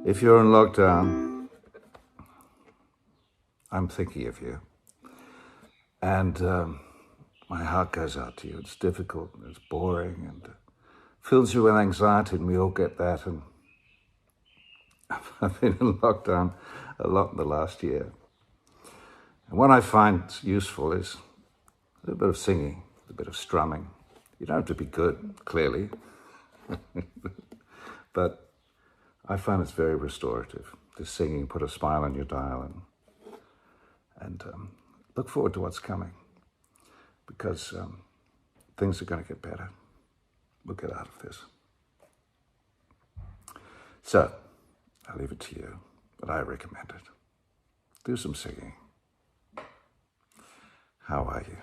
If you're in lockdown, I'm thinking of you. And my heart goes out to you. It's difficult, and it's boring, and fills you with anxiety, and we all get that. And I've been in lockdown a lot in the last year. And what I find useful is a little bit of singing, a bit of strumming. You don't have to be good, clearly. But I find it's very restorative. Just singing, put a smile on your dial, and look forward to what's coming, because things are going to get better. We'll get out of this. So, I'll leave it to you, but I recommend it. Do some singing. How are you?